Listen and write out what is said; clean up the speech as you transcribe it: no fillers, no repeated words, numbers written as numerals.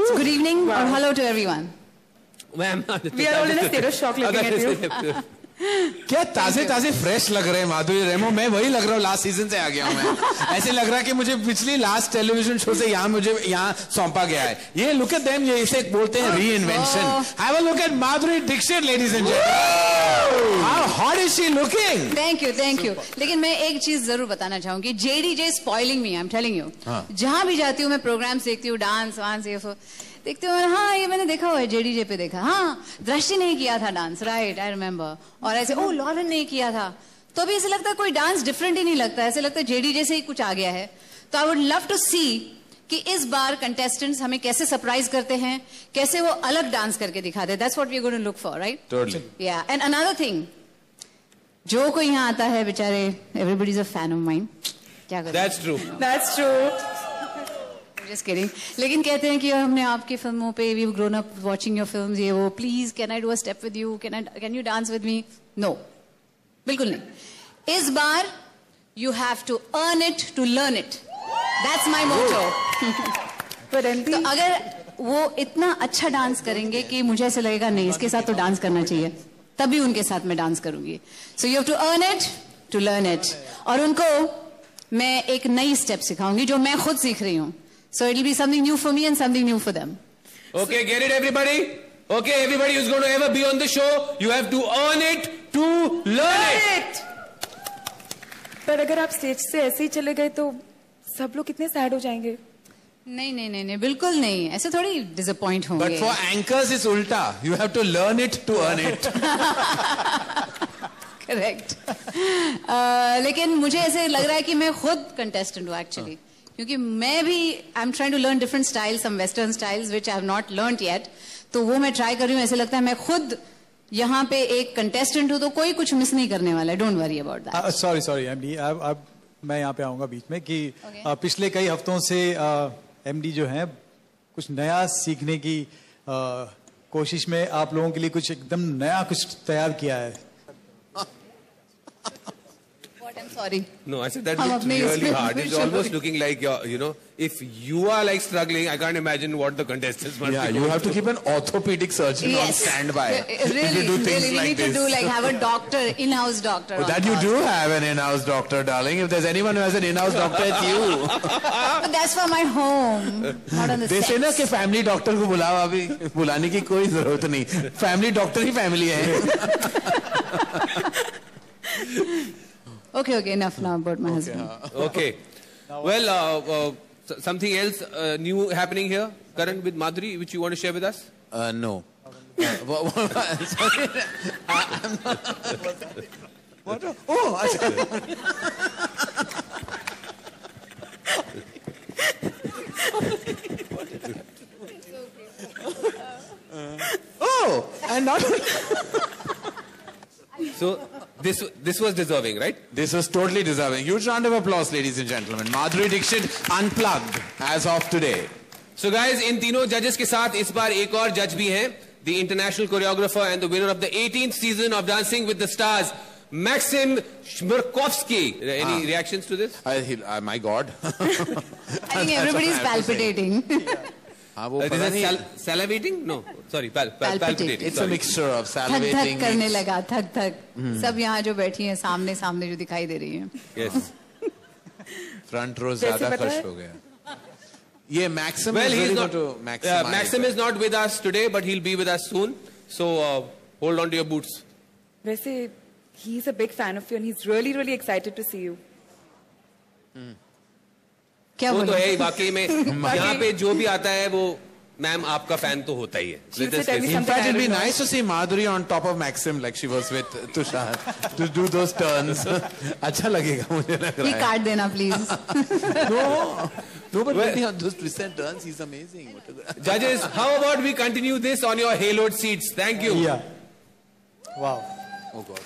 So good evening or hello to everyone. Ma'am, we are all in a state of shock looking at you. क्या ताजे fresh लग रहे हैं माधुरी रेमो. मैं वही लग रहा हूँ, लास्ट सीजन से आ गया हूँ मैं. ऐसे लग रहा है कि मुझे पिछली लास्ट टेलीविजन शो से मुझे यहाँ सौंपा गया है. ये लुक एट देम, ये इसे बोलते हैं reinvention. Have a look at Madhuri Dixit ladies and gentlemen. How hot is she looking. Thank you. लेकिन मैं एक चीज जरूर बताना चाहूंगी. JDJ spoiling me, I am telling you. जहां भी जाती हूँ मैं प्रोग्राम्स देखती हूँ, डांस वांस ये देखते हो. हाँ, ये मैंने देखा हुआ है, JDJ पे देखा. हाँ, दृष्टि नहीं किया था डांस, राइट, आई रिमेम्बर. और ऐसे लॉरेन नहीं किया था. तो अभी ऐसे लगता है कोई डांस डिफरेंट ही नहीं लगता, ऐसे लगता है JDJ से ही कुछ आ गया है. तो आई वुड लव टू सी कि इस बार कंटेस्टेंट्स हमें कैसे सरप्राइज करते हैं, कैसे वो अलग डांस करके दिखाते हैं. That's what we are going to look for, right? Totally. Yeah and another thing, जो कोई यहाँ आता है बेचारे, everybody is a fan of mine. क्या करें? That's true. Just kidding. लेकिन कहते हैं कि हमने आपकी फिल्मों पे we've grown up watching your films, ये वो. Please, can I do a step with you? Can you dance with me? No, बिल्कुल नहीं. इस बार you have to earn it to learn it. That's my motto. तो अगर वो इतना अच्छा डांस करेंगे कि मुझे ऐसे लगेगा नहीं, इसके साथ तो डांस करना चाहिए, तभी उनके साथ मैं डांस करूंगी. So you have to earn it to learn it. और उनको मैं एक नई स्टेप सिखाऊंगी जो मैं खुद सीख रही हूँ. So it'll be something new for me and something new for them. Okay, get it everybody? Okay, everybody who's going to ever be on the show, you have to earn it to learn it. पर अगर आप stage से ऐसे ही चले गए तो सब लोग कितने सैड हो जाएंगे. नहीं, बिल्कुल नहीं. ऐसे थोड़ी डिसअपॉइंट होंगे. But for anchors it's ulta. You have to learn it to earn it. Correct. लेकिन मुझे ऐसे लग रहा है कि मैं खुद कंटेस्टेंट हूँ एक्चुअली. क्योंकि मैं भी I am trying to learn different styles, some western styles which I have not learned yet. तो वो मैं ट्राई कर रही हूँ. ऐसे लगता है मैं खुद यहाँ पे एक कंटेस्टेंट हूँ, तो कोई कुछ मिस नहीं करने वाला है. Don't worry about that. Sorry MD, अब मैं यहाँ पे आऊंगा बीच में कि पिछले कई हफ्तों से एमडी जो है कुछ नया सीखने की कोशिश में आप लोगों के लिए कुछ एकदम नया कुछ तैयार किया है. I'm sorry. No, I said that looks really hard. It's almost looking like if you are like struggling, I can't imagine what the contestants must be. Yeah, you have to keep an orthopedic surgeon on standby. Really, to do things we like need this. to do like have a doctor, in-house doctor. That you do have an in-house doctor, darling. If there's anyone who has an in-house doctor, it's you. But that's for my home, not on the They set. say ना कि family doctor को बुलाओ, अभी बुलाने की कोई जरूरत नहीं. Family doctor ही family है. Okay, enough now about my husband. Okay. Well, something else new happening here, Karan, with Madhuri, which you want to share with us? No. Sorry. I'm not. What? Oh, and not. So this was deserving, right? This was totally deserving. Huge round of applause, ladies and gentlemen. Madhuri Dixit unplugged as of today. So guys, इन तीनों judges के साथ इस बार एक और judge भी हैं, the international choreographer and the winner of the 18th season of Dancing with the Stars, Maxim Shmerkovsky. Any reactions to this? My God. I think everybody is palpitating. This is salivating? No, sorry, palpitating. It's a mixture of salivating. थक करने लगा, थक. सब यहाँ जो बैठी हैं सामने जो दिखाई दे रही हैं. Yes. Front row ज़्यादा खुश हो गया. ये Maxim. Well, he's not. Maxim is not with us today, but he'll be with us soon. So hold on to your boots. वैसे he's a big fan of you and he's really, really excited to see you. क्या वो तो है ही वाकई में. यहाँ पे जो भी आता है वो मैम आपका फैन तो होता ही है. In fact, it'd be nice to see Madhuri on top of Maxim like she was with Tushar to do those turns. अच्छा लगेगा मुझे लग रहा है. ये कार्ड देना please. No, but really on those twist and turns, he's amazing. Judges, how about we continue this on your haloed seats? Thank you. Yeah. Wow. Oh God.